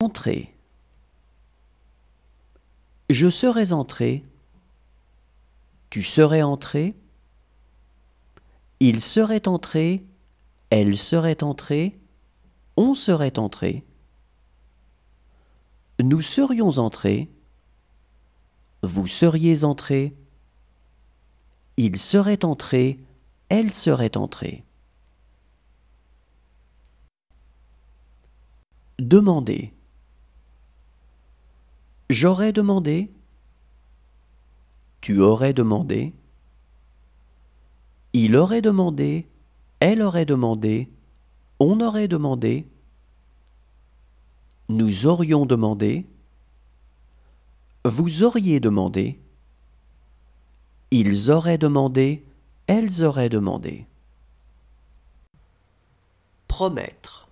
Entrer. Je serais entré. Tu serais entré. Il serait entré. Elle serait entrée. On serait entré. Nous serions entrés. Vous seriez entré. Il serait entré. Elle serait entrée. Demander. J'aurais demandé. Tu aurais demandé. Il aurait demandé. Elle aurait demandé. On aurait demandé. Nous aurions demandé. Vous auriez demandé. Ils auraient demandé. Elles auraient demandé. Promettre.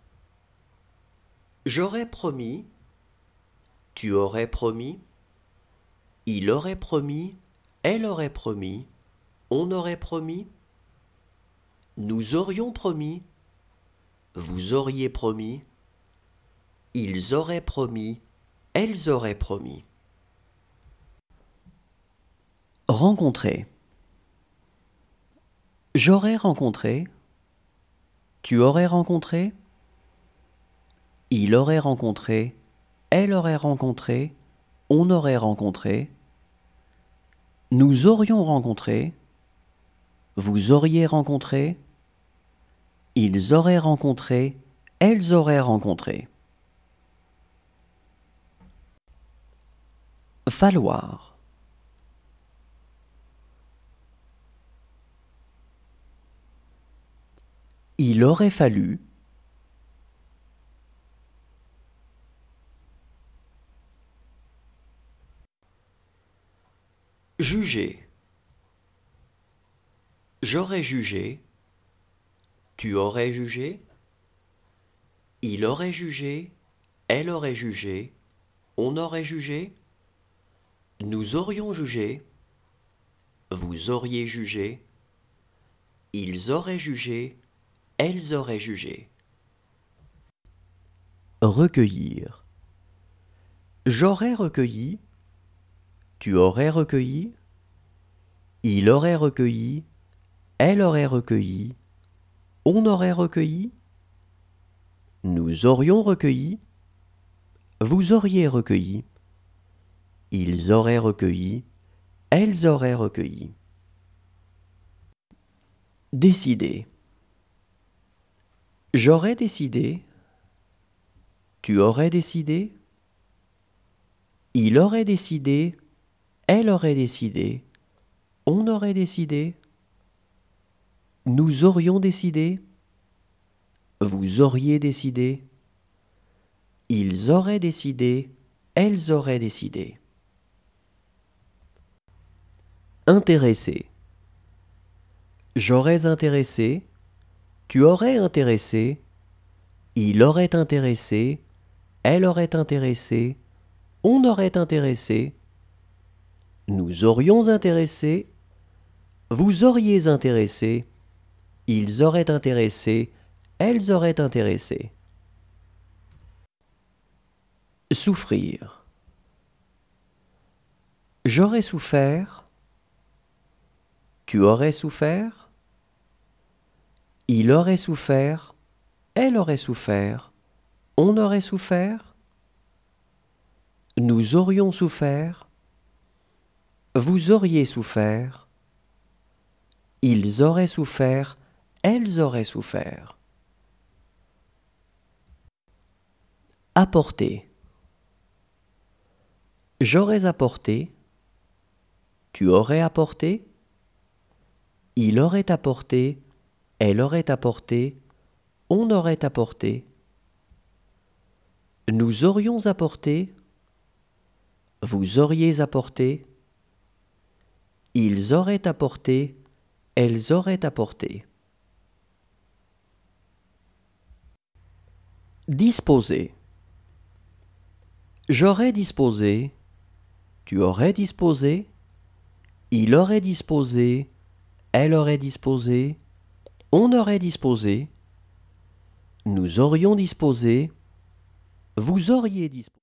J'aurais promis. Tu aurais promis. Il aurait promis. Elle aurait promis. On aurait promis. Nous aurions promis. Vous auriez promis. Ils auraient promis. Elles auraient promis. Rencontrer. J'aurais rencontré. Tu aurais rencontré. Il aurait rencontré. Elle aurait rencontré. On aurait rencontré. Nous aurions rencontré. Vous auriez rencontré. Ils auraient rencontré. Elles auraient rencontré. Falloir. Il aurait fallu. Juger. J'aurais jugé. Tu aurais jugé. Il aurait jugé. Elle aurait jugé. On aurait jugé. Nous aurions jugé. Vous auriez jugé. Ils auraient jugé. Elles auraient jugé. Recueillir. J'aurais recueilli. Tu aurais recueilli. Il aurait recueilli. Elle aurait recueilli. On aurait recueilli. Nous aurions recueilli. Vous auriez recueilli. Ils auraient recueilli. Elles auraient recueilli. Décider. J'aurais décidé. Tu aurais décidé. Il aurait décidé. Elle aurait décidé. On aurait décidé. Nous aurions décidé. Vous auriez décidé. Ils auraient décidé. Elles auraient décidé. Intéresser. J'aurais intéressé. Tu aurais intéressé. Il aurait intéressé. Elle aurait intéressé. On aurait intéressé. Nous aurions intéressé. Vous auriez intéressé. Ils auraient intéressé. Elles auraient intéressé. Souffrir. J'aurais souffert. Tu aurais souffert. Il aurait souffert. Elle aurait souffert. On aurait souffert. Nous aurions souffert. Vous auriez souffert. Ils auraient souffert. Elles auraient souffert. Apporter. J'aurais apporté. Tu aurais apporté. Il aurait apporté. Elle aurait apporté. On aurait apporté. Nous aurions apporté. Vous auriez apporté. Ils auraient apporté. Elles auraient apporté. Disposer. J'aurais disposé. Tu aurais disposé. Il aurait disposé. Elle aurait disposé. On aurait disposé. Nous aurions disposé. Vous auriez disposé.